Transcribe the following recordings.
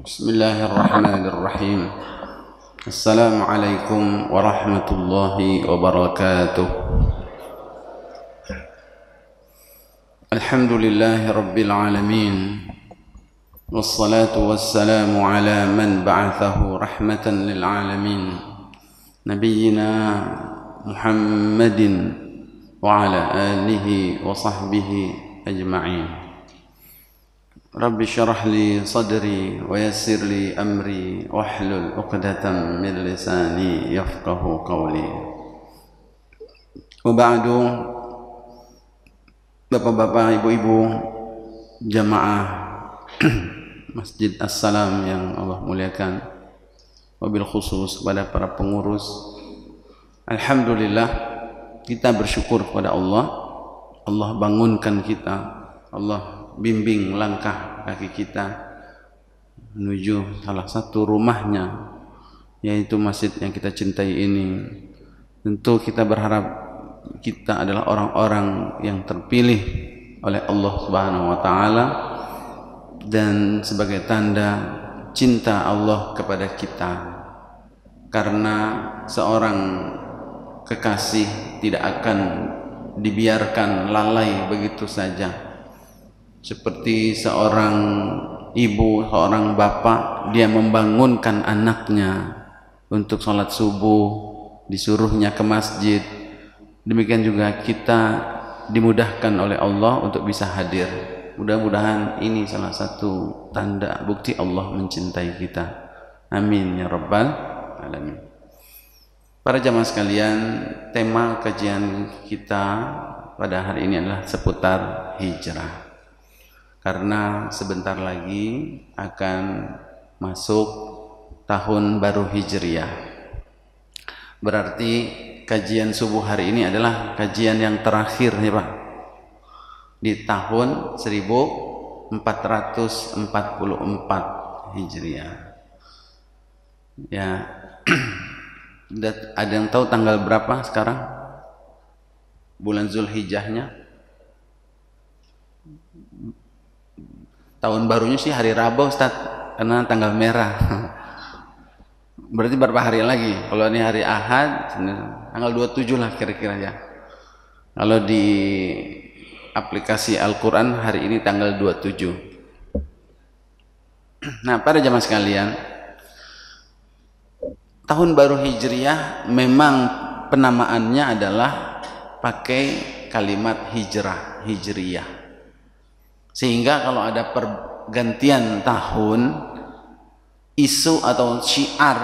Bismillahirrahmanirrahim. Assalamualaikum warahmatullahi wabarakatuh. Alhamdulillahi rabbil alamin. Wassalatu wassalamu ala man ba'athahu rahmatan lil alamin. Nabiyyina Muhammadin wa ala alihi wa sahbihi ajma'in. Rabbi syrah li sadri wa yassir li amri wahlul 'uqdatam min lisani yafqahu qawli. Wa ba'du, Bapak-bapak, Ibu-ibu, jamaah Masjid As-Salam yang Allah muliakan, wabil khusus kepada para pengurus. Alhamdulillah, kita bersyukur kepada Allah. Allah bangunkan kita, Allah bimbing langkah kaki kita menuju salah satu rumahnya, yaitu masjid yang kita cintai ini. Tentu kita berharap kita adalah orang-orang yang terpilih oleh Allah Subhanahu wa taala, dan sebagai tanda cinta Allah kepada kita, karena seorang kekasih tidak akan dibiarkan lalai begitu saja. Seperti seorang ibu, seorang bapak, dia membangunkan anaknya untuk sholat subuh, disuruhnya ke masjid. Demikian juga kita dimudahkan oleh Allah untuk bisa hadir. Mudah-mudahan ini salah satu tanda bukti Allah mencintai kita. Amin ya rabbal alamin. Para jamaah sekalian, tema kajian kita pada hari ini adalah seputar hijrah. Karena sebentar lagi akan masuk tahun baru Hijriah. Berarti kajian subuh hari ini adalah kajian yang terakhir nih Pak, di tahun 1444 Hijriah. Ya, ada yang tahu tanggal berapa sekarang? Bulan Zulhijjahnya? Tahun barunya sih hari Rabu Ustaz, karena tanggal merah. Berarti berapa hari lagi? Kalau ini hari Ahad, tanggal 27 lah kira-kira ya. Kalau di aplikasi Al-Quran hari ini tanggal 27. Nah, para jamaah sekalian, tahun baru Hijriah memang penamaannya adalah pakai kalimat hijrah, Hijriyah. Sehingga kalau ada pergantian tahun, isu atau syiar,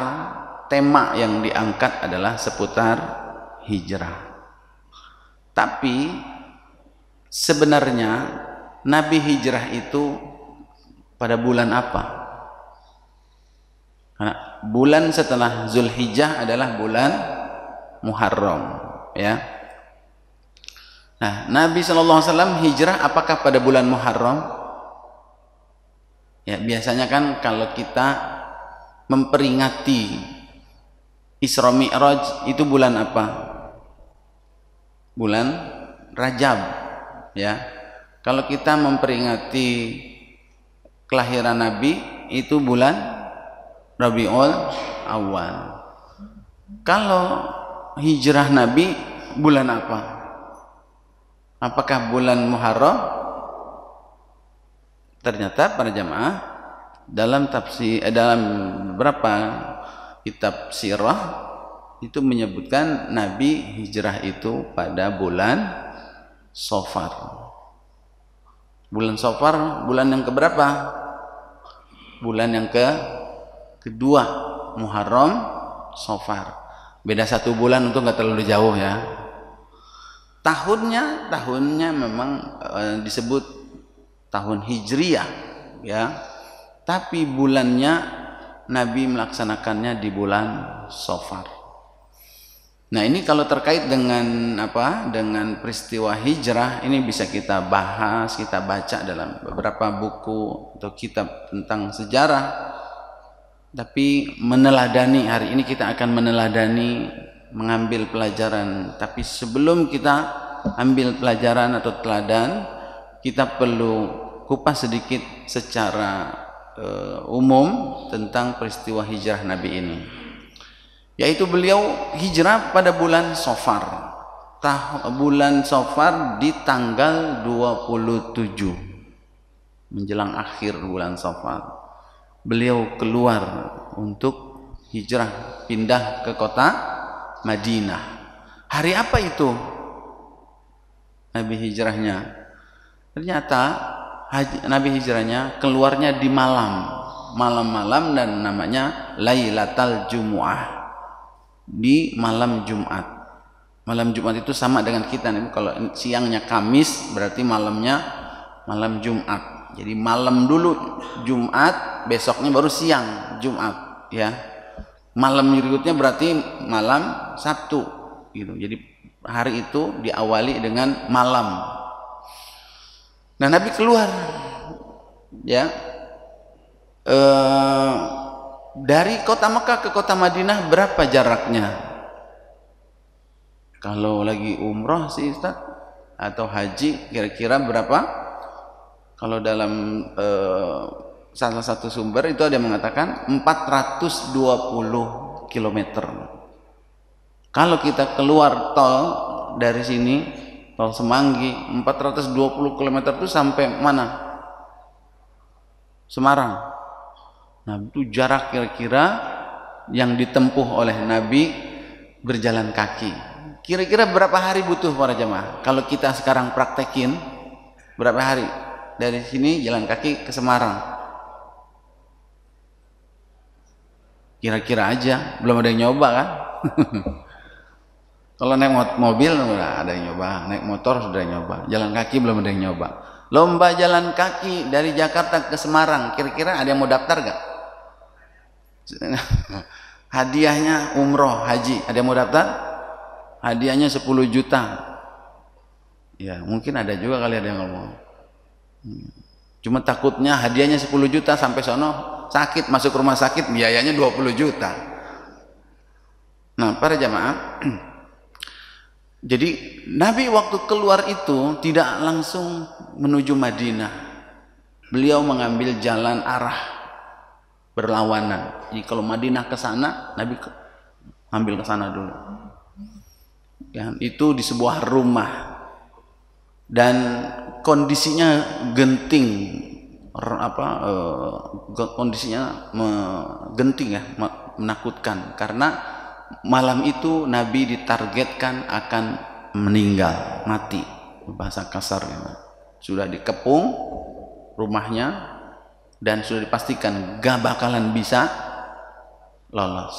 tema yang diangkat adalah seputar hijrah. Tapi sebenarnya Nabi hijrah itu pada bulan apa? Karena bulan setelah Zulhijjah adalah bulan Muharram, ya. Nah, Nabi SAW hijrah apakah pada bulan Muharram? Ya, biasanya kan kalau kita memperingati Isra Mi'raj itu bulan apa? Bulan Rajab, ya. Kalau kita memperingati kelahiran Nabi itu bulan Rabiul Awal. Kalau hijrah Nabi bulan apa? Apakah bulan Muharram? Ternyata para jamaah dalam beberapa kitab sirah itu menyebutkan Nabi hijrah itu pada bulan Safar. Bulan Safar bulan yang keberapa? Bulan yang kedua, Muharram, Safar. Beda 1 bulan, untuk nggak terlalu jauh ya. Tahunnya memang disebut tahun Hijriyah, ya. Tapi bulannya Nabi melaksanakannya di bulan Safar. Nah, ini kalau terkait dengan dengan peristiwa hijrah, ini bisa kita bahas, kita baca dalam beberapa buku atau kitab tentang sejarah. Tapi meneladani, hari ini kita akan meneladani, mengambil pelajaran. Tapi sebelum kita ambil pelajaran atau teladan, kita perlu kupas sedikit secara umum tentang peristiwa hijrah Nabi ini, yaitu beliau hijrah pada bulan Safar. Bulan Safar di tanggal 27 menjelang akhir bulan Safar beliau keluar untuk hijrah pindah ke kota Madinah. Hari apa itu Nabi hijrahnya? Ternyata Nabi hijrahnya keluarnya di malam-malam dan namanya Lailatul Jumu'ah, di malam Jumat. Malam Jumat itu sama dengan kita nih, kalau siangnya Kamis berarti malamnya malam Jumat. Jadi malam dulu Jumat, besoknya baru siang Jumat, ya. Malam berikutnya berarti malam Sabtu, gitu. Jadi hari itu diawali dengan malam. Nah, Nabi keluar, ya, dari kota Mekah ke kota Madinah berapa jaraknya? Kalau lagi umroh sih Ustaz atau haji kira-kira berapa? Kalau dalam salah satu sumber itu ada yang mengatakan 420 km. Kalau kita keluar tol dari sini, tol Semanggi, 420 km itu sampai mana? Semarang. Nah, itu jarak kira-kira yang ditempuh oleh Nabi berjalan kaki. Kira-kira berapa hari butuh para jemaah? Kalau kita sekarang praktekin, berapa hari? Dari sini jalan kaki ke Semarang. Kira-kira aja, belum ada yang nyoba kan? Kalau naik mobil udah ada yang nyoba, naik motor sudah nyoba, jalan kaki belum ada yang nyoba. Lomba jalan kaki dari Jakarta ke Semarang, kira-kira ada yang mau daftar gak? Hadiahnya umroh, haji, ada yang mau daftar? Hadiahnya 10 juta. Ya, mungkin ada juga kali ada yang ngomong. Cuma takutnya hadiahnya 10 juta sampai sono sakit, masuk rumah sakit biayanya 20 juta. Nah, para jamaah, jadi Nabi waktu keluar itu tidak langsung menuju Madinah. Beliau mengambil jalan arah berlawanan. Jadi kalau Madinah ke sana, Nabi ambil ke sana dulu. Ya, itu di sebuah rumah dan kondisinya genting, kondisinya genting ya, menakutkan karena malam itu Nabi ditargetkan akan meninggal, mati, bahasa kasarnya. Sudah dikepung rumahnya dan sudah dipastikan gak bakalan bisa lolos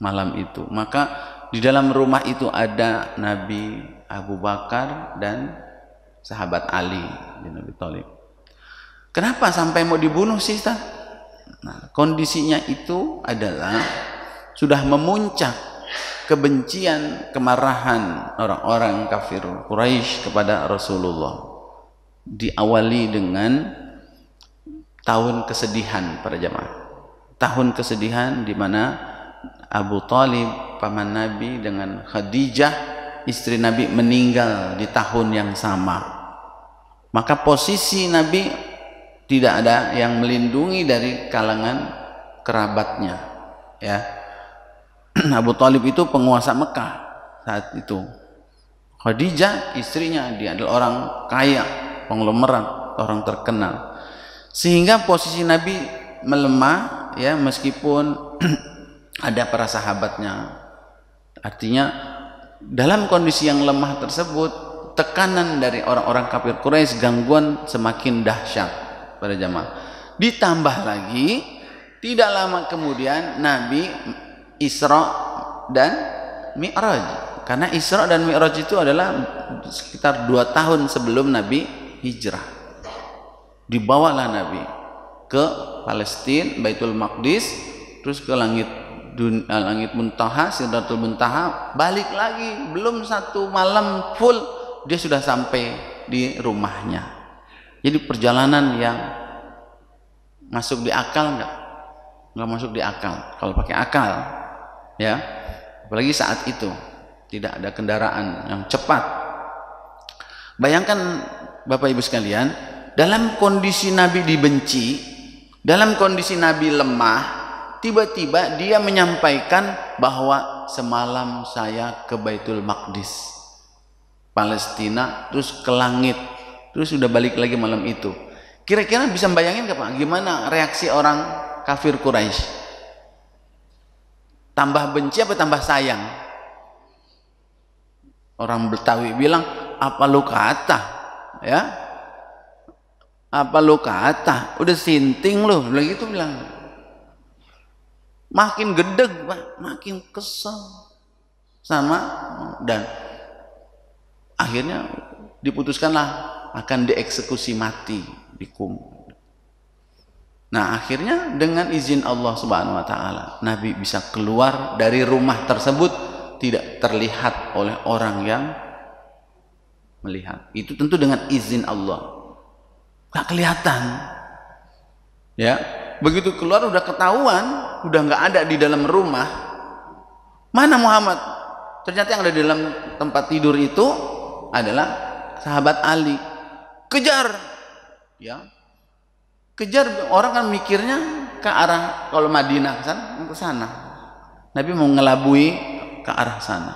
malam itu. Maka di dalam rumah itu ada Nabi, Abu Bakar dan sahabat Ali bin Abi Thalib. Kenapa sampai mau dibunuh sih Ustaz? Nah, kondisinya itu adalah sudah memuncak kebencian, kemarahan orang-orang kafir Quraisy kepada Rasulullah. Diawali dengan tahun kesedihan para jamaah. Tahun kesedihan di mana Abu Thalib paman Nabi dengan Khadijah istri Nabi meninggal di tahun yang sama. Maka posisi Nabi tidak ada yang melindungi dari kalangan kerabatnya, ya. Abu Thalib itu penguasa Mekah saat itu. Khadijah istrinya, dia adalah orang kaya, konglomerat, orang terkenal. Sehingga posisi Nabi melemah, ya, meskipun ada para sahabatnya. Artinya dalam kondisi yang lemah tersebut, tekanan dari orang-orang kafir Quraisy, gangguan semakin dahsyat pada jamaah. Ditambah lagi tidak lama kemudian Nabi Isra dan Mi'raj. Karena Isra dan Mi'raj itu adalah sekitar 2 tahun sebelum Nabi hijrah. Dibawalah Nabi ke Palestina, Baitul Maqdis, terus ke langit Muntaha, Sidratul Muntaha, balik lagi, belum 1 malam full dia sudah sampai di rumahnya. Jadi perjalanan yang masuk di akal nggak masuk di akal kalau pakai akal, ya, apalagi saat itu tidak ada kendaraan yang cepat. Bayangkan Bapak Ibu sekalian, dalam kondisi Nabi dibenci, Dalam kondisi Nabi lemah, tiba-tiba dia menyampaikan bahwa semalam saya ke Baitul Maqdis, Palestina, terus ke langit, terus sudah balik lagi malam itu. Kira-kira bisa bayangin gak Pak, gimana reaksi orang kafir Quraisy? Tambah benci apa tambah sayang? Orang Betawi bilang, apa lu kata? Ya, apa lu kata? Udah sinting lu, begitu bilang. Makin gedeg Pak, makin kesel sama, dan akhirnya diputuskanlah akan dieksekusi mati, dikum. Nah, akhirnya dengan izin Allah Subhanahu wa taala, Nabi bisa keluar dari rumah tersebut tidak terlihat oleh orang yang melihat. Itu tentu dengan izin Allah. Gak kelihatan. Ya, begitu keluar udah ketahuan, udah nggak ada di dalam rumah. Mana Muhammad? Ternyata yang ada di dalam tempat tidur itu adalah sahabat Ali. Kejar, ya, kejar. Orang kan mikirnya ke arah, kalau Madinah ke sana. Nabi mau ngelabui ke arah sana,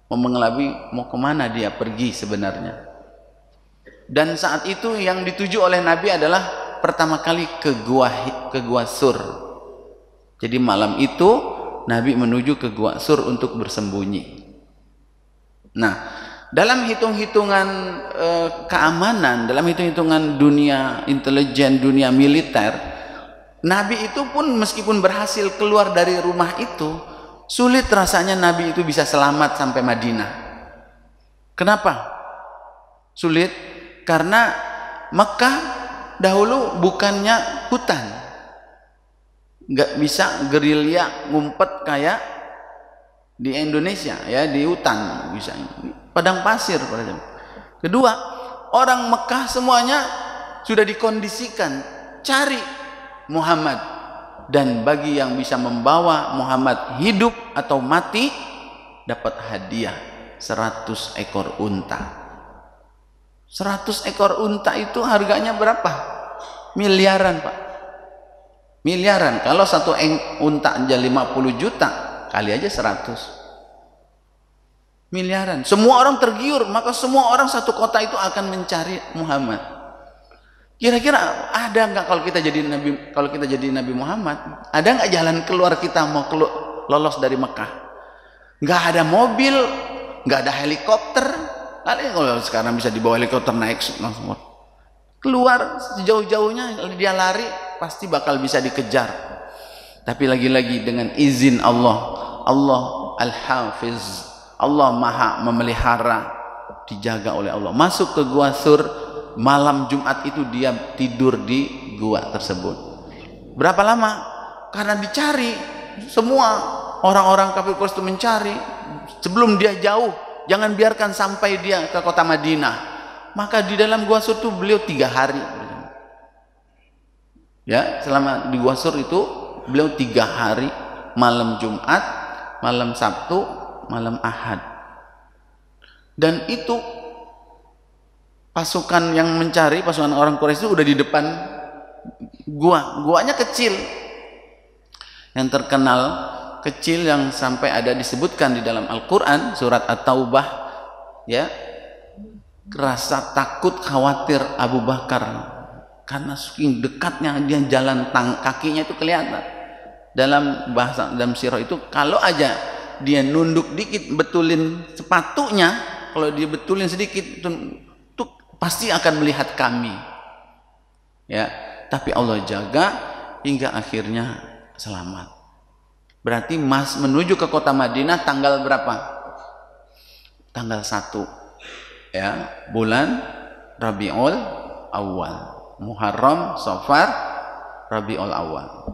mau mengelabui, mau kemana dia pergi sebenarnya. Dan saat itu yang dituju oleh Nabi adalah pertama kali ke gua Sur. Jadi malam itu Nabi menuju ke gua Sur untuk bersembunyi. Nah, dalam hitung-hitungan keamanan, dalam hitung-hitungan dunia intelijen, dunia militer, Nabi itu pun meskipun berhasil keluar dari rumah itu, sulit rasanya Nabi itu bisa selamat sampai Madinah. Kenapa sulit? Karena Mekah dahulu bukannya hutan, nggak bisa gerilya ngumpet kayak di Indonesia, ya, di hutan bisa, padang pasir pada zaman. Kedua, orang Mekah semuanya sudah dikondisikan cari Muhammad, dan bagi yang bisa membawa Muhammad hidup atau mati dapat hadiah 100 ekor unta. 100 ekor unta itu harganya berapa? Miliaran Pak, miliaran. Kalau satu unta aja 50 juta, kali aja 100, miliaran. Semua orang tergiur, maka semua orang satu kota itu akan mencari Muhammad. Kira-kira ada nggak kalau kita jadi Nabi Muhammad, ada nggak jalan keluar kita mau lolos dari Mekah? Nggak ada mobil, nggak ada helikopter. Kalau sekarang bisa dibawa helikopter, naik langsung keluar sejauh-jauhnya, dia lari pasti bakal bisa dikejar. Tapi lagi-lagi dengan izin Allah, Allah Al-Hafiz, Allah Maha memelihara, dijaga oleh Allah. Masuk ke gua Sur malam Jumat itu, dia tidur di gua tersebut. Berapa lama? Karena dicari, semua orang-orang kafir Quraisy itu mencari sebelum dia jauh. Jangan biarkan sampai dia ke kota Madinah. Maka di dalam gua Sur itu beliau 3 hari. Ya, selama di gua Sur itu beliau 3 hari, malam Jumat, malam Sabtu, malam Ahad. Dan itu pasukan yang mencari, pasukan orang Quraisy itu udah di depan guanya kecil. Yang terkenal kecil yang sampai ada disebutkan di dalam Al-Quran surat At-Taubah, ya, rasa takut khawatir Abu Bakar karena saking dekatnya dia jalan, kakinya itu kelihatan. Dalam bahasa, dalam sirah itu, kalau aja dia nunduk dikit betulin sepatunya, kalau dia betulin sedikit itu pasti akan melihat kami, ya. Tapi Allah jaga hingga akhirnya selamat. Berarti menuju ke kota Madinah tanggal berapa? Tanggal 1, ya, bulan Rabiul Awal, Muharram, Safar, Rabiul Awal.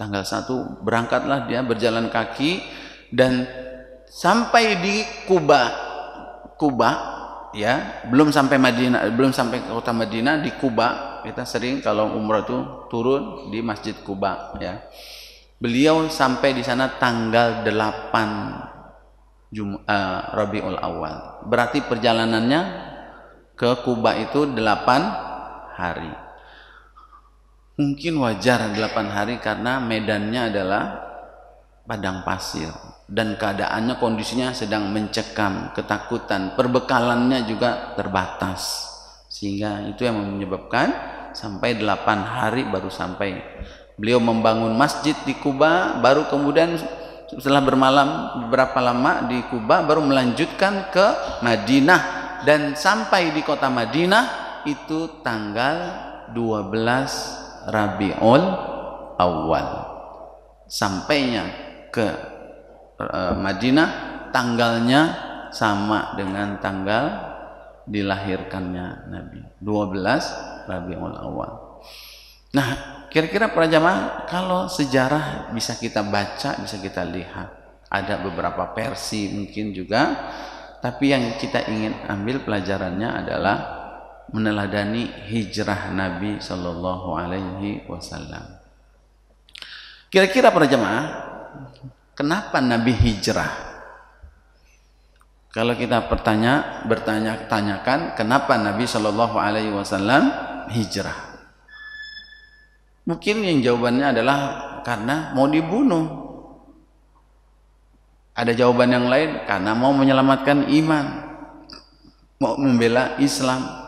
Tanggal 1 berangkatlah dia berjalan kaki dan sampai di Kuba, ya, belum sampai Madinah, belum sampai ke kota Madinah. Di Kuba kita sering kalau umrah itu turun di Masjid Kuba, ya. Beliau sampai di sana tanggal 8 Rabiul Awal. Berarti perjalanannya ke Kuba itu 8 hari. Mungkin wajar 8 hari karena medannya adalah padang pasir dan keadaannya, kondisinya sedang mencekam, ketakutan, perbekalannya juga terbatas, sehingga itu yang menyebabkan sampai 8 hari baru sampai. Beliau membangun masjid di Kuba, baru kemudian setelah bermalam beberapa lama di Kuba baru melanjutkan ke Madinah, dan sampai di kota Madinah itu tanggal 12 Rabiul Awal. Sampainya ke Madinah tanggalnya sama dengan tanggal dilahirkannya Nabi, 12 Rabiul Awal. Nah, kira-kira para jamaah, kalau sejarah bisa kita baca, bisa kita lihat, ada beberapa versi mungkin juga, tapi yang kita ingin ambil pelajarannya adalah meneladani hijrah Nabi Shallallahu Alaihi Wasallam. Kira-kira para jemaah, kenapa Nabi hijrah? Kalau kita bertanya-tanyakan kenapa Nabi Shallallahu Alaihi Wasallam hijrah, mungkin yang jawabannya adalah karena mau dibunuh. Ada jawaban yang lain, karena mau menyelamatkan iman, mau membela Islam.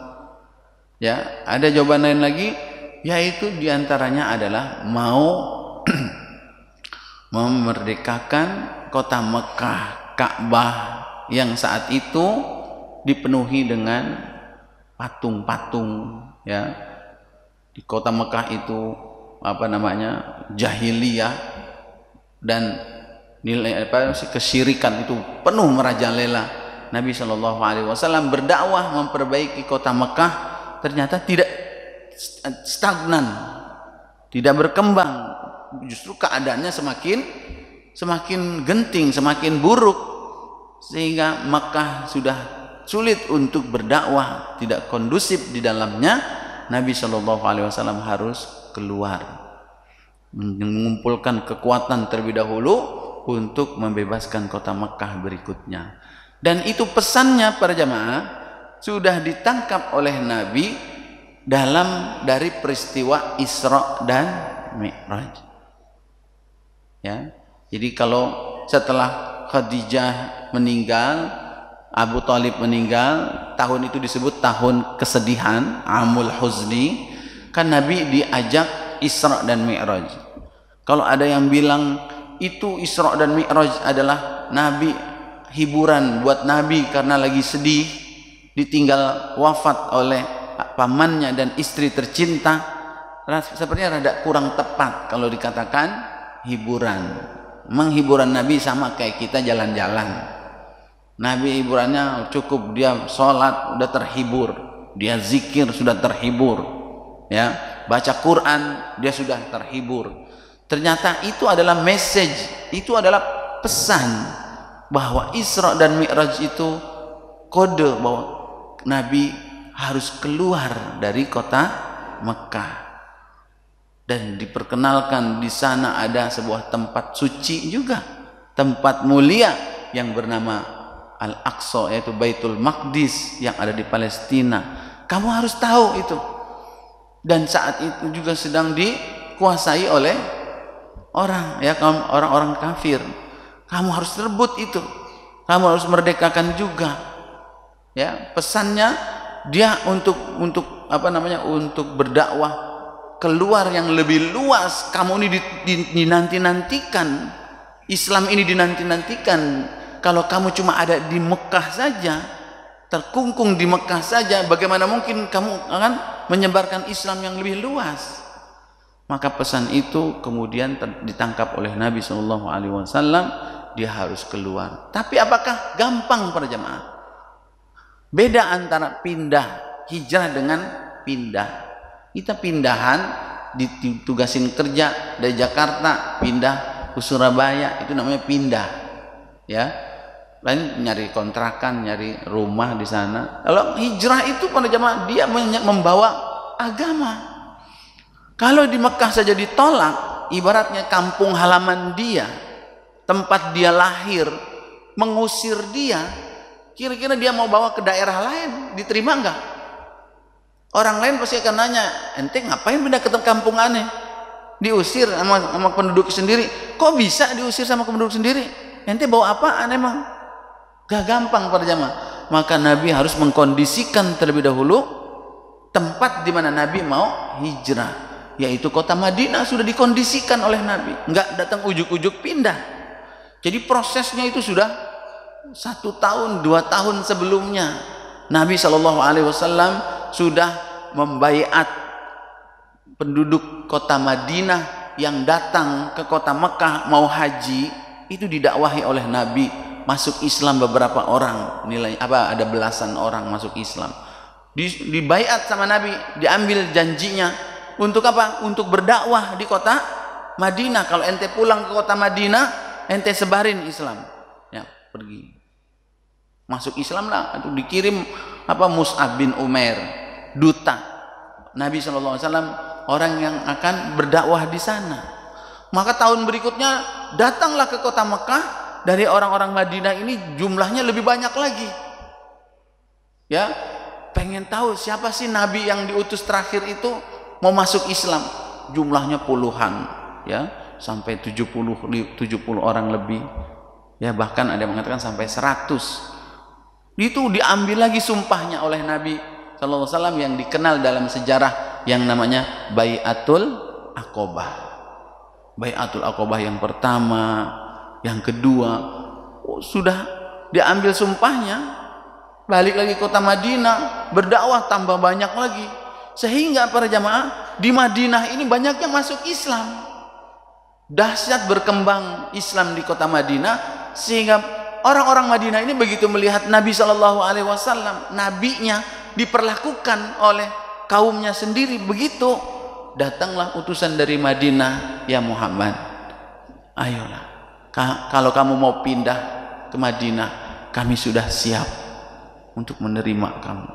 Ya, ada jawaban lain lagi, yaitu diantaranya adalah mau memerdekakan kota Mekah, Ka'bah yang saat itu dipenuhi dengan patung-patung. Ya, di kota Mekah itu jahiliyah dan nilai kesyirikan itu penuh merajalela. Nabi Shallallahu Alaihi Wasallam berdakwah memperbaiki kota Mekah, ternyata tidak stagnan, tidak berkembang, justru keadaannya semakin genting, semakin buruk, sehingga Makkah sudah sulit untuk berdakwah, tidak kondusif di dalamnya. Nabi Shallallahu Alaihi Wasallam harus keluar, mengumpulkan kekuatan terlebih dahulu untuk membebaskan kota Makkah berikutnya. Dan itu pesannya para jamaah sudah ditangkap oleh Nabi dari peristiwa Isra dan Mi'raj. Ya, jadi kalau setelah Khadijah meninggal, Abu Thalib meninggal, tahun itu disebut tahun kesedihan, Amul Huzni, kan Nabi diajak Isra dan Mi'raj. Kalau ada yang bilang itu Isra dan Mi'raj adalah Nabi, hiburan buat Nabi karena lagi sedih, ditinggal wafat oleh pamannya dan istri tercinta, sepertinya rada kurang tepat kalau dikatakan hiburan. Menghiburan Nabi sama kayak kita jalan-jalan. Nabi hiburannya cukup dia sholat udah terhibur, dia zikir sudah terhibur, ya, baca Quran dia sudah terhibur. Ternyata itu adalah message, itu adalah pesan bahwa Isra dan Mi'raj itu kode bahwa Nabi harus keluar dari kota Mekah dan diperkenalkan di sana ada sebuah tempat suci juga, tempat mulia yang bernama Al-Aqsa, yaitu Baitul Maqdis yang ada di Palestina. Kamu harus tahu itu. Dan saat itu juga sedang dikuasai oleh orang-orang kafir. Kamu harus rebut itu. Kamu harus merdekakan juga. Ya, pesannya dia untuk berdakwah keluar yang lebih luas. Kamu ini dinanti-nantikan. Islam ini dinanti-nantikan. Kalau kamu cuma ada di Mekah saja, terkungkung di Mekah saja, bagaimana mungkin kamu akan menyebarkan Islam yang lebih luas? Maka pesan itu kemudian ditangkap oleh Nabi SAW. Dia harus keluar. Tapi apakah gampang para jemaah? Beda antara pindah hijrah dengan pindah. Kita pindahan, ditugasin kerja dari Jakarta pindah ke Surabaya, itu namanya pindah. Ya, lain nyari kontrakan, nyari rumah di sana. Kalau hijrah itu para jemaah dia membawa agama. Kalau di Mekah saja ditolak, ibaratnya kampung halaman dia, tempat dia lahir, mengusir dia, kira-kira dia mau bawa ke daerah lain, diterima enggak? Orang lain pasti akan nanya, ente ngapain pindah ke kampung aneh? Diusir sama penduduk sendiri. Kok bisa diusir sama penduduk sendiri? Ente bawa apaan emang? Gak gampang para jamaah. Maka Nabi harus mengkondisikan terlebih dahulu tempat di mana Nabi mau hijrah, yaitu kota Madinah. Sudah dikondisikan oleh Nabi, nggak datang ujuk-ujuk pindah. Jadi prosesnya itu sudah 1 tahun 2 tahun sebelumnya Nabi SAW sudah membaiat penduduk kota Madinah yang datang ke kota Mekah mau haji. Itu didakwahi oleh Nabi, masuk Islam beberapa orang, nilai apa, ada belasan orang masuk Islam. Dibaiat sama Nabi, diambil janjinya untuk apa? Untuk berdakwah di kota Madinah. Kalau ente pulang ke kota Madinah, ente sebarin Islam, ya pergi masuk Islam lah. Itu dikirim apa, Mus'ab bin Umair, duta Nabi SAW, orang yang akan berdakwah di sana. Maka tahun berikutnya datanglah ke kota Mekah. Dari orang-orang Madinah ini jumlahnya lebih banyak lagi, ya, pengen tahu siapa sih Nabi yang diutus terakhir itu mau masuk Islam. Jumlahnya puluhan, ya, sampai 70 orang lebih, ya, bahkan ada yang mengatakan sampai 100. Itu diambil lagi sumpahnya oleh Nabi SAW yang dikenal dalam sejarah yang namanya Bai'atul Aqobah. Bai'atul Aqobah yang pertama, yang kedua, sudah diambil sumpahnya, balik lagi kota Madinah, berdakwah tambah banyak lagi, sehingga para jamaah di Madinah ini banyaknya masuk Islam. Dahsyat berkembang Islam di kota Madinah, sehingga orang-orang Madinah ini begitu melihat Nabi SAW, nabinya diperlakukan oleh kaumnya sendiri begitu, datanglah utusan dari Madinah, ya Muhammad, ayolah, kalau kamu mau pindah ke Madinah, kami sudah siap untuk menerima kamu.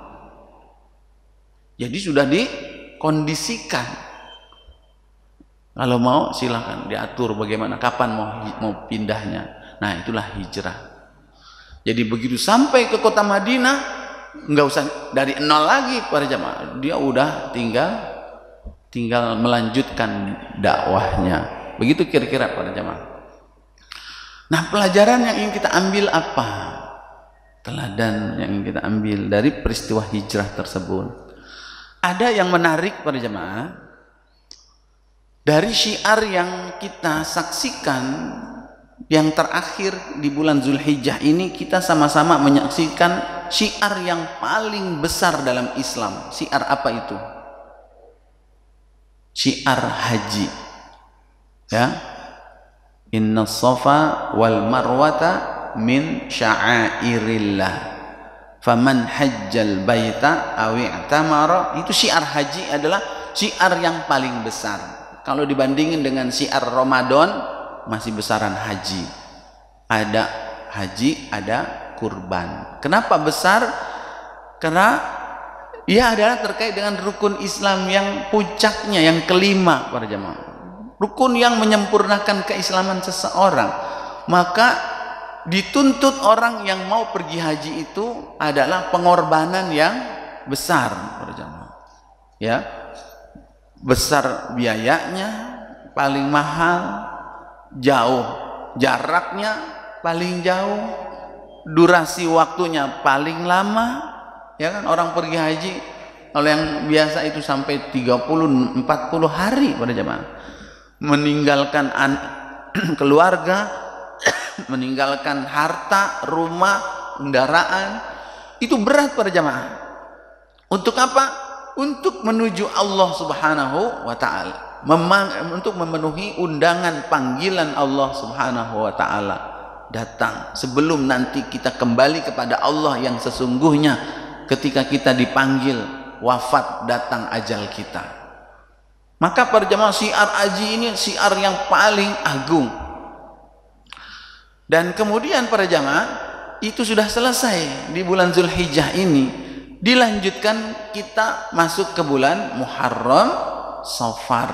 Jadi sudah dikondisikan, kalau mau silakan, diatur bagaimana, kapan mau pindahnya. Nah, itulah hijrah. Jadi begitu sampai ke kota Madinah, nggak usah dari nol lagi para jamaah, dia udah tinggal melanjutkan dakwahnya. Begitu kira-kira para jamaah. Nah, pelajaran yang ingin kita ambil apa? Teladan yang ingin kita ambil dari peristiwa hijrah tersebut. Ada yang menarik para jamaah. Dari syiar yang kita saksikan yang terakhir di bulan Zulhijjah ini, kita sama-sama menyaksikan syiar yang paling besar dalam Islam. Syiar apa itu? Syiar haji, ya. Inna safa wal marwata min sya'airillah faman hajjal baita aw i'tamara. Itu syiar haji adalah syiar yang paling besar. Kalau dibandingin dengan syiar Ramadan, masih besaran haji. Ada haji, ada kurban. Kenapa besar? Karena ia adalah terkait dengan rukun Islam yang puncaknya, yang kelima para jamaah. Rukun yang menyempurnakan keislaman seseorang. Maka dituntut orang yang mau pergi haji itu adalah pengorbanan yang besar para jamaah, ya. Besar biayanya, paling mahal, jauh jaraknya, paling jauh, durasi waktunya paling lama, ya kan. Orang pergi haji kalau yang biasa itu sampai 30-40 hari pada jamaah, meninggalkan keluarga, meninggalkan harta, rumah, kendaraan, itu berat pada jamaah. Untuk apa? Untuk menuju Allah Subhanahu wa ta'ala, untuk memenuhi undangan panggilan Allah Subhanahu wa ta'ala datang, sebelum nanti kita kembali kepada Allah yang sesungguhnya ketika kita dipanggil wafat, datang ajal kita. Maka para jamaah, syiar haji ini syiar yang paling agung. Dan kemudian para jamaah, itu sudah selesai di bulan Zulhijjah ini. Dilanjutkan kita masuk ke bulan Muharram, Safar,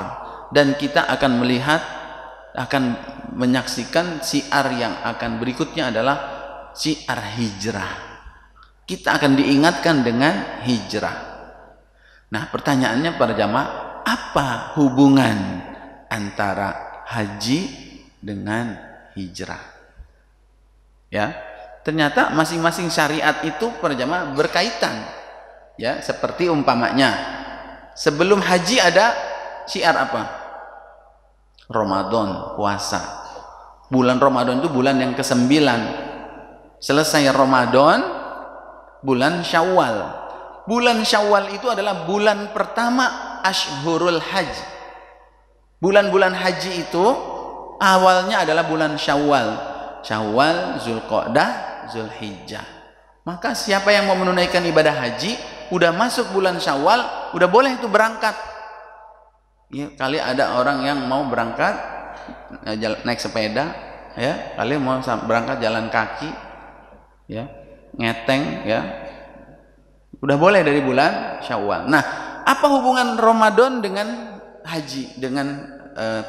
dan kita akan melihat, akan menyaksikan syiar yang akan berikutnya adalah syiar hijrah. Kita akan diingatkan dengan hijrah. Nah, pertanyaannya para jamaah, apa hubungan antara haji dengan hijrah? Ya, ternyata masing-masing syariat itu para jamaah berkaitan. Ya, seperti umpamanya sebelum haji ada syiar apa? Ramadan, puasa. Bulan Ramadan itu bulan yang ke-9. Selesai Ramadan, bulan Syawal. Bulan Syawal itu adalah bulan pertama Ashhurul Hajj. Bulan-bulan haji itu awalnya adalah bulan Syawal. Syawal, Zulqa'dah, Zulhijjah. Maka siapa yang mau menunaikan ibadah haji, udah masuk bulan Syawal, udah boleh itu berangkat. Ya, kali ada orang yang mau berangkat naik sepeda, ya, kali mau berangkat jalan kaki, ya, ngeteng, ya. Udah boleh dari bulan Syawal. Nah, apa hubungan Ramadan dengan haji, dengan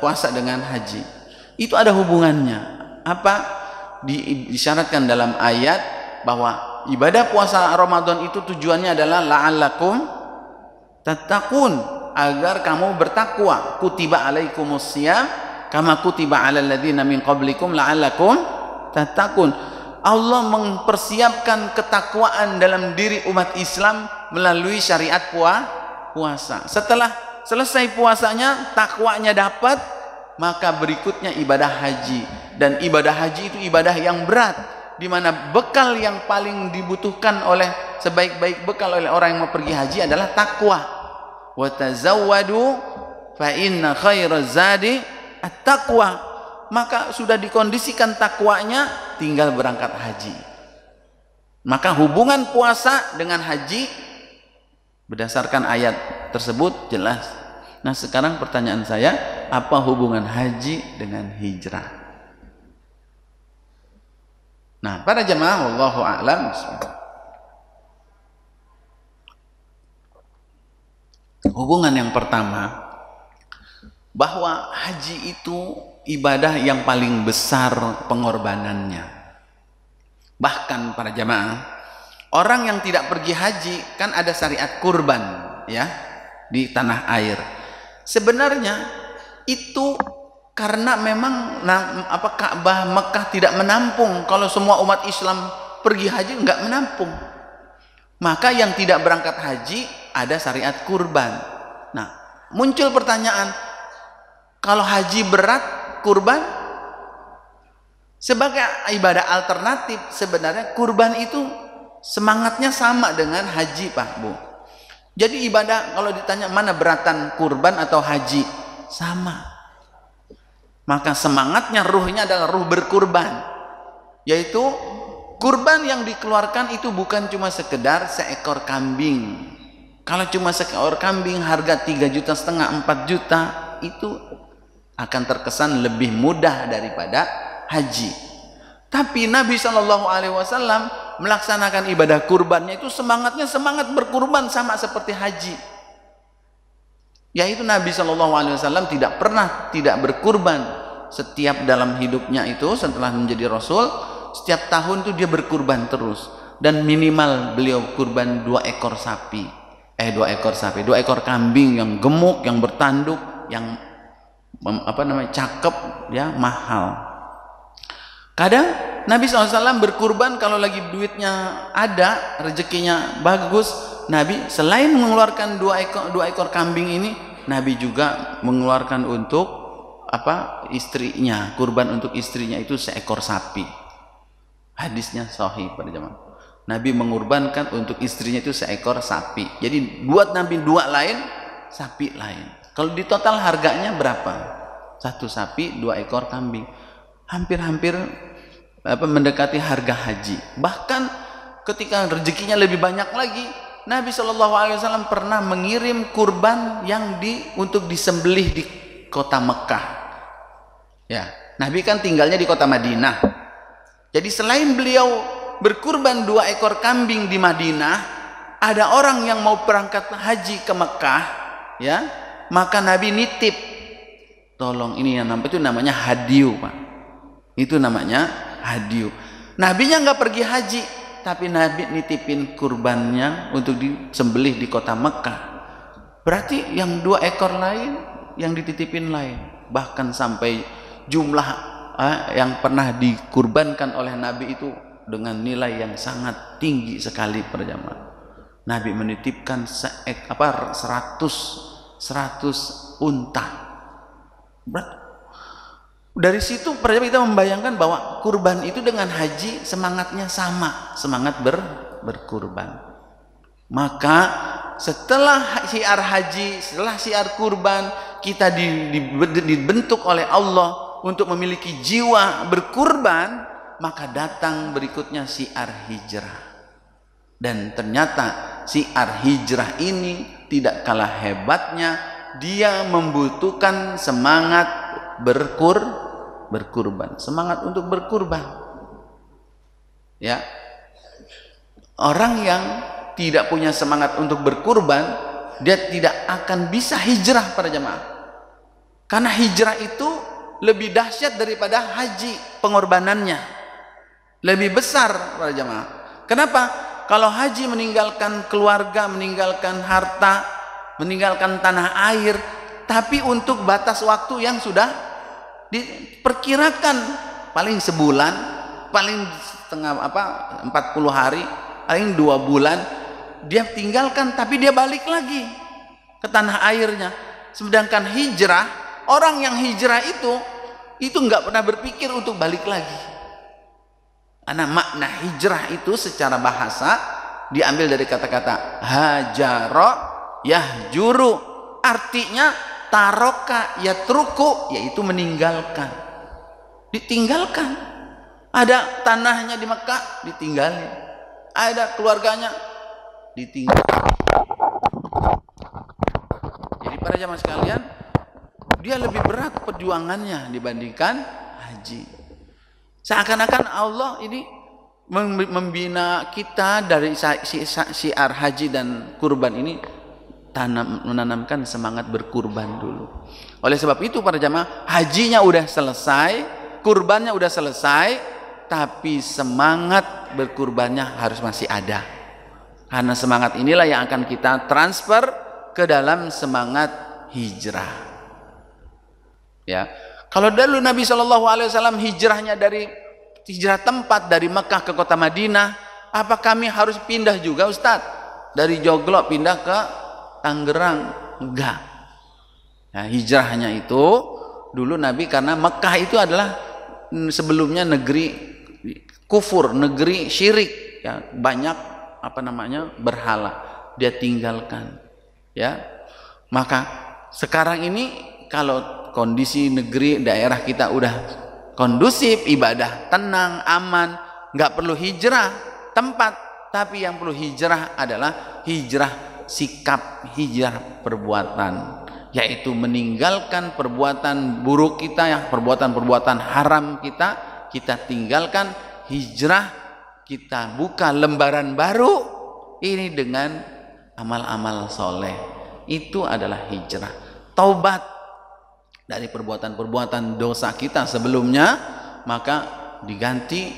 puasa dengan haji? Itu ada hubungannya. Apa? Disyaratkan dalam ayat bahwa ibadah puasa Ramadan itu tujuannya adalah la'allakum tattaqun, agar kamu bertakwa. Kutiba alaikumusiyam kama kutiba alal ladzina min qablikum la'allakum tattaqun. Allah mempersiapkan ketakwaan dalam diri umat Islam melalui syariat puasa. Setelah selesai puasanya, takwanya dapat, maka berikutnya ibadah haji. Dan ibadah haji itu ibadah yang berat, di mana bekal yang paling dibutuhkan oleh sebaik-baik bekal oleh orang yang mau pergi haji adalah takwa. Wa tazawwadu fa inna khairaz zadi at-taqwa. Maka sudah dikondisikan takwanya, tinggal berangkat haji. Maka hubungan puasa dengan haji berdasarkan ayat tersebut jelas. Nah, sekarang pertanyaan saya, apa hubungan haji dengan hijrah? Nah, para jemaah, wallahu a'lam. Hubungan yang pertama, bahwa haji itu ibadah yang paling besar pengorbanannya. Bahkan para jamaah, orang yang tidak pergi haji kan ada syariat kurban, ya, di tanah air. Sebenarnya itu karena memang Ka'bah Mekah tidak menampung. Kalau semua umat Islam pergi haji enggak menampung. Maka yang tidak berangkat haji ada syariat kurban. Nah, muncul pertanyaan, kalau haji berat, kurban sebagai ibadah alternatif, sebenarnya kurban itu semangatnya sama dengan haji, Pak Bu. Jadi ibadah, kalau ditanya mana beratan kurban atau haji, sama. Maka semangatnya, ruhnya adalah ruh berkurban, yaitu kurban yang dikeluarkan itu bukan cuma sekedar seekor kambing. Kalau cuma seekor kambing harga 3,5 juta, 4 juta, itu akan terkesan lebih mudah daripada haji. Tapi Nabi SAW melaksanakan ibadah kurbannya itu semangatnya semangat berkurban, sama seperti haji. Yaitu Nabi SAW tidak pernah tidak berkurban. Setiap dalam hidupnya itu setelah menjadi Rasul, setiap tahun itu dia berkurban terus. Dan minimal beliau kurban 2 ekor sapi. 2 ekor kambing yang gemuk, yang bertanduk, yang cakep, ya, mahal. Kadang Nabi SAW berkurban kalau lagi duitnya ada, rezekinya bagus. Nabi selain mengeluarkan 2 ekor kambing ini, Nabi juga mengeluarkan untuk istrinya, kurban untuk istrinya itu 1 ekor sapi. Hadisnya sahih pada zaman. Nabi mengurbankan untuk istrinya itu 1 ekor sapi. Jadi buat Nabi 2 lain, sapi lain. Kalau di total harganya berapa? 1 sapi, 2 ekor kambing. Hampir-hampir mendekati harga haji. Bahkan ketika rezekinya lebih banyak lagi, Nabi SAW pernah mengirim kurban yang untuk disembelih di kota Mekah. Ya, Nabi kan tinggalnya di kota Madinah. Jadi selain beliau berkurban 2 ekor kambing di Madinah, ada orang yang mau berangkat haji ke Mekah, ya, maka Nabi nitip, tolong ini yang itu namanya hadiu, Pak. Itu namanya hadiu. Nabinya nggak pergi haji, tapi Nabi nitipin kurbannya untuk disembelih di kota Mekah. Berarti yang 2 ekor lain yang dititipin lain. Bahkan sampai jumlah yang pernah dikurbankan oleh Nabi itu dengan nilai yang sangat tinggi sekali para jamaah. Nabi menitipkan 100 unta. Dari situ para jamaah kita membayangkan bahwa kurban itu dengan haji semangatnya sama, semangat berkurban. Maka setelah syiar haji, setelah syiar kurban, kita dibentuk oleh Allah untuk memiliki jiwa berkurban, maka datang berikutnya syiar hijrah. Dan ternyata syiar hijrah ini tidak kalah hebatnya, dia membutuhkan semangat berkurban, semangat untuk berkurban. Ya. Orang yang tidak punya semangat untuk berkurban, dia tidak akan bisa hijrah para jamaah. Karena hijrah itu lebih dahsyat daripada haji, pengorbanannya lebih besar para jamaah. Kenapa? Kalau haji meninggalkan keluarga, meninggalkan harta, meninggalkan tanah air, tapi untuk batas waktu yang sudah diperkirakan, paling sebulan, paling 40 hari, paling 2 bulan dia tinggalkan, tapi dia balik lagi ke tanah airnya. Sedangkan hijrah, orang yang hijrah itu nggak pernah berpikir untuk balik lagi. Karena makna hijrah itu secara bahasa diambil dari kata-kata hajara yahjuru, artinya taroka yatruku, yaitu meninggalkan, ditinggalkan. Ada tanahnya di Mekah ditinggalin, ada keluarganya ditinggal. Jadi para jamaah sekalian, dia lebih berat perjuangannya dibandingkan haji. Seakan-akan Allah ini membina kita dari syiar haji dan kurban ini, menanamkan semangat berkurban dulu. Oleh sebab itu para jamaah, hajinya udah selesai, kurbannya udah selesai, tapi semangat berkurbannya harus masih ada. Karena semangat inilah yang akan kita transfer ke dalam semangat hijrah. Ya, kalau dulu Nabi SAW hijrahnya dari hijrah tempat dari Mekah ke kota Madinah, apa kami harus pindah juga Ustadz? Dari Joglo pindah ke Tangerang? Enggak. Nah, hijrahnya itu dulu Nabi, karena Mekah itu adalah sebelumnya negeri kufur, negeri syirik, ya, banyak berhala, dia tinggalkan, ya. Maka sekarang ini kalau kondisi negeri daerah kita udah kondusif, ibadah tenang, aman, nggak perlu hijrah tempat, tapi yang perlu hijrah adalah hijrah sikap, hijrah perbuatan, yaitu meninggalkan perbuatan buruk kita, yang perbuatan-perbuatan haram kita tinggalkan. Hijrah, kita buka lembaran baru ini dengan amal-amal soleh. Itu adalah hijrah. Taubat dari perbuatan-perbuatan dosa kita sebelumnya, maka diganti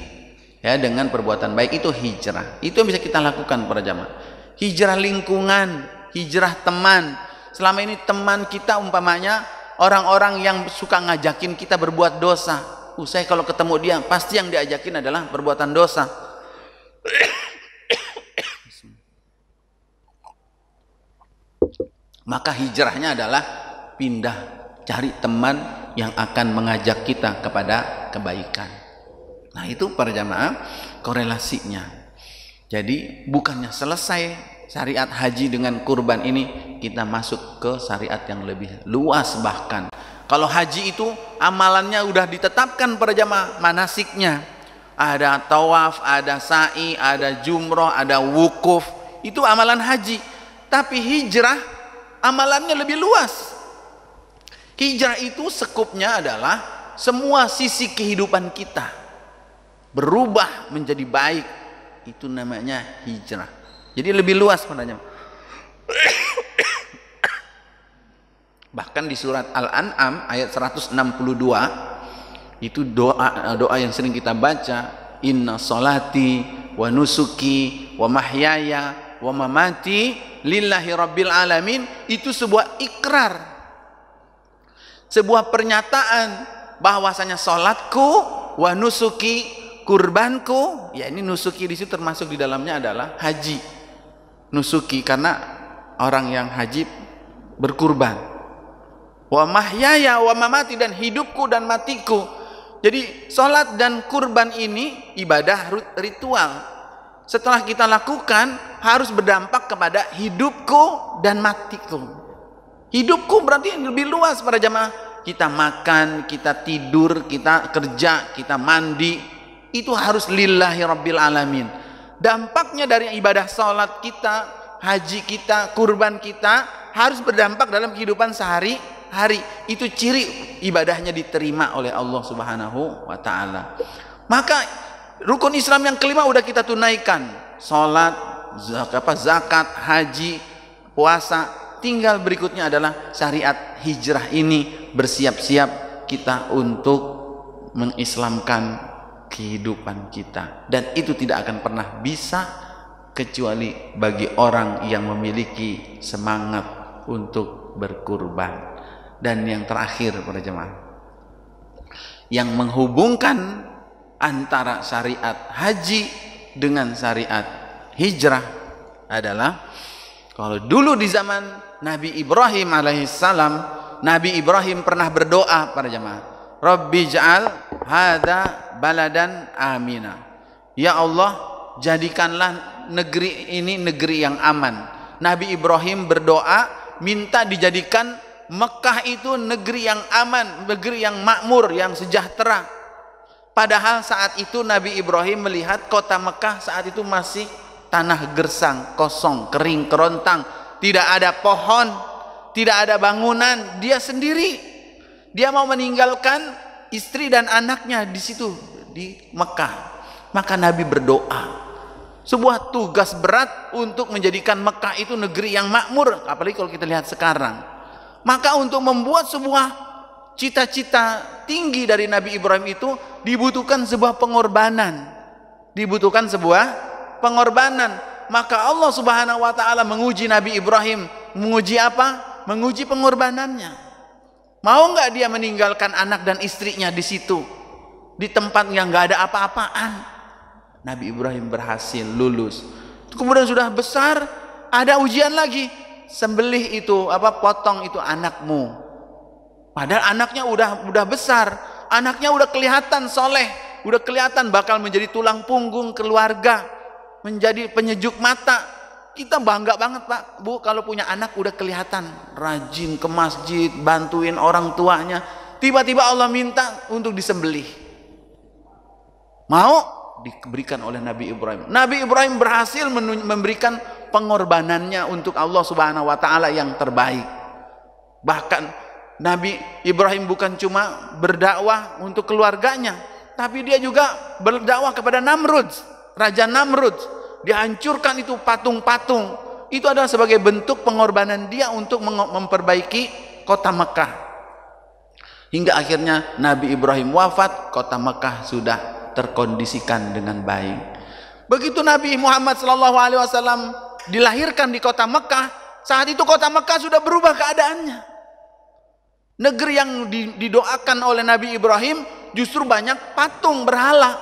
ya dengan perbuatan baik. Itu hijrah. Itu yang bisa kita lakukan para jamaah. Hijrah lingkungan, hijrah teman. Selama ini teman kita umpamanya orang-orang yang suka ngajakin kita berbuat dosa. Saya kalau ketemu dia pasti yang diajakin adalah perbuatan dosa. Maka hijrahnya adalah pindah, cari teman yang akan mengajak kita kepada kebaikan. Nah, itu para jamaah korelasinya. Jadi bukannya selesai syariat haji dengan kurban ini, kita masuk ke syariat yang lebih luas. Bahkan kalau haji itu amalannya udah ditetapkan para jamaah, manasiknya ada tawaf, ada sa'i, ada jumroh, ada wukuf, itu amalan haji. Tapi hijrah amalannya lebih luas. Hijrah itu sekupnya adalah semua sisi kehidupan kita berubah menjadi baik. Itu namanya hijrah. Jadi lebih luas padanya. Bahkan di surat Al-An'am ayat 162 itu doa yang sering kita baca, inna sholati wa nusuki wa mahyaya wa mamati lillahi rabbil alamin, itu sebuah ikrar, sebuah pernyataan bahwasanya salatku wa nusuki, kurbanku, ya ini nusuki di situ termasuk di dalamnya adalah haji. Nusuki karena orang yang haji berkurban. Wa mahyaya wa mamati, dan hidupku dan matiku. Jadi salat dan kurban ini ibadah ritual. Setelah kita lakukan harus berdampak kepada hidupku dan matiku. Hidupku berarti lebih luas para jamaah. Kita makan, kita tidur, kita kerja, kita mandi, itu harus lillahi rabbil alamin. Dampaknya dari ibadah salat kita, haji kita, kurban kita harus berdampak dalam kehidupan sehari-hari. Itu ciri ibadahnya diterima oleh Allah Subhanahu wa taala. Maka rukun Islam yang kelima udah kita tunaikan. Salat, zakat, haji, puasa. Tinggal berikutnya adalah syariat hijrah ini, bersiap-siap kita untuk mengislamkan kehidupan kita, dan itu tidak akan pernah bisa kecuali bagi orang yang memiliki semangat untuk berkurban. Dan yang terakhir para jemaah, yang menghubungkan antara syariat haji dengan syariat hijrah adalah, kalau dulu di zaman Nabi Ibrahim alaihissalam, Nabi Ibrahim pernah berdoa para jemaah, Rabbi ja'al hadza baladan amina. Ya Allah, jadikanlah negeri ini negeri yang aman. Nabi Ibrahim berdoa minta dijadikan Mekah itu negeri yang aman, negeri yang makmur, yang sejahtera. Padahal saat itu Nabi Ibrahim melihat kota Mekah saat itu masih tanah gersang, kosong, kering, kerontang, tidak ada pohon, tidak ada bangunan. Dia sendiri, dia mau meninggalkan istri dan anaknya di situ di Mekah. Maka Nabi berdoa, sebuah tugas berat untuk menjadikan Mekah itu negeri yang makmur, apalagi kalau kita lihat sekarang. Maka untuk membuat sebuah cita-cita tinggi dari Nabi Ibrahim itu dibutuhkan sebuah pengorbanan, dibutuhkan sebuah pengorbanan. Maka Allah Subhanahu wa taala menguji Nabi Ibrahim. Menguji apa? Menguji pengorbanannya. Mau nggak dia meninggalkan anak dan istrinya di situ, di tempat yang nggak ada apa-apaan? Nabi Ibrahim berhasil lulus. Kemudian sudah besar, ada ujian lagi. Sembelih itu, potong itu anakmu. Padahal anaknya udah besar, anaknya udah kelihatan soleh, udah kelihatan bakal menjadi tulang punggung keluarga, menjadi penyejuk mata. Kita bangga banget Pak, Bu, kalau punya anak udah kelihatan rajin ke masjid, bantuin orang tuanya. Tiba-tiba Allah minta untuk disembelih. Mau? Diberikan oleh Nabi Ibrahim. Nabi Ibrahim berhasil memberikan pengorbanannya untuk Allah Subhanahu wa taala yang terbaik. Bahkan Nabi Ibrahim bukan cuma berdakwah untuk keluarganya, tapi dia juga berdakwah kepada Namrud, Raja Namrud. Dihancurkan itu patung-patung. Itu adalah sebagai bentuk pengorbanan dia untuk memperbaiki kota Mekah. Hingga akhirnya Nabi Ibrahim wafat, kota Mekah sudah terkondisikan dengan baik. Begitu Nabi Muhammad SAW dilahirkan di kota Mekah, saat itu kota Mekah sudah berubah keadaannya. Negeri yang didoakan oleh Nabi Ibrahim justru banyak patung berhala.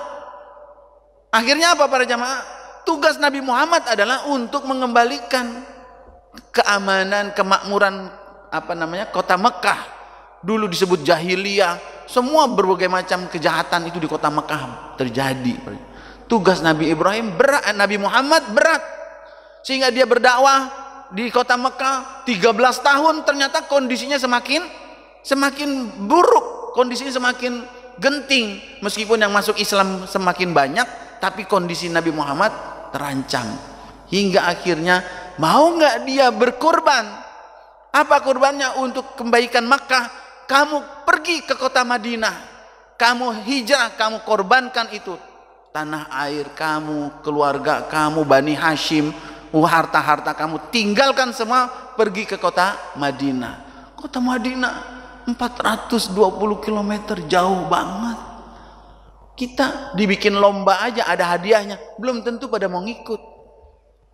Akhirnya apa para jamaah? Tugas Nabi Muhammad adalah untuk mengembalikan keamanan, kemakmuran kota Mekah. Dulu disebut jahiliyah, semua berbagai macam kejahatan itu di kota Mekah terjadi. Tugas Nabi Ibrahim berat, Nabi Muhammad berat, sehingga dia berdakwah di kota Mekah 13 tahun. Ternyata kondisinya semakin buruk, kondisinya semakin genting. Meskipun yang masuk Islam semakin banyak, tapi kondisi Nabi Muhammad terancam. Hingga akhirnya mau nggak dia berkorban? Apa kurbannya untuk kebaikan Makkah? Kamu pergi ke kota Madinah, kamu hijrah, kamu korbankan itu tanah air kamu, keluarga kamu, Bani Hashim, harta-harta kamu, tinggalkan semua, pergi ke kota Madinah. Kota Madinah 420 km, jauh banget. Kita dibikin lomba aja ada hadiahnya, belum tentu pada mau ngikut.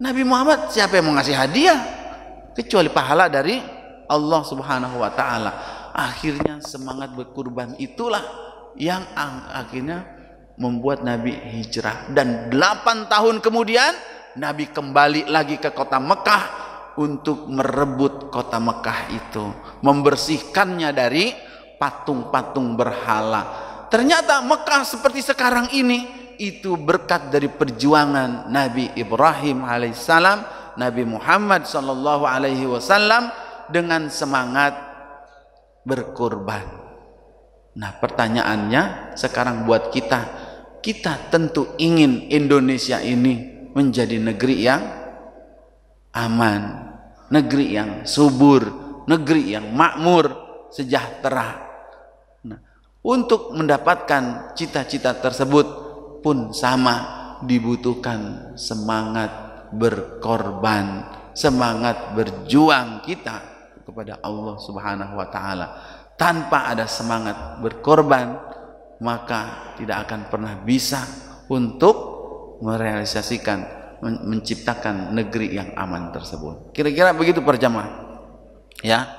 Nabi Muhammad siapa yang mau ngasih hadiah kecuali pahala dari Allah Subhanahu wa taala. Akhirnya semangat berkurban itulah yang akhirnya membuat Nabi hijrah, dan 8 tahun kemudian Nabi kembali lagi ke kota Mekah untuk merebut kota Mekah itu, membersihkannya dari patung-patung berhala. Ternyata Mekah seperti sekarang ini itu berkat dari perjuangan Nabi Ibrahim alaihissalam, Nabi Muhammad sallallahu alaihi wasallam dengan semangat berkorban. Nah, pertanyaannya sekarang buat kita tentu ingin Indonesia ini menjadi negeri yang aman, negeri yang subur, negeri yang makmur, sejahtera. Nah, untuk mendapatkan cita-cita tersebut pun sama, dibutuhkan semangat berkorban, semangat berjuang kita kepada Allah Subhanahu wa taala. Tanpa ada semangat berkorban, maka tidak akan pernah bisa untuk merealisasikan, menciptakan negeri yang aman tersebut. Kira-kira begitu para jamaah. Ya,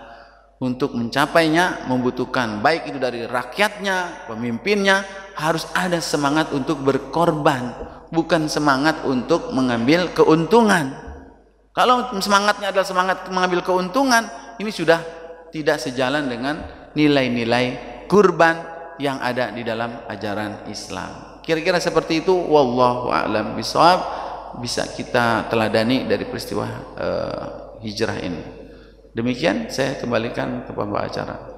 untuk mencapainya membutuhkan baik itu dari rakyatnya, pemimpinnya, harus ada semangat untuk berkorban, bukan semangat untuk mengambil keuntungan. Kalau semangatnya adalah semangat mengambil keuntungan, ini sudah tidak sejalan dengan nilai-nilai kurban yang ada di dalam ajaran Islam. Kira-kira seperti itu, wallahu a'lam bishawab, bisa kita teladani dari peristiwa hijrah ini. Demikian saya kembalikan ke pembawa acara.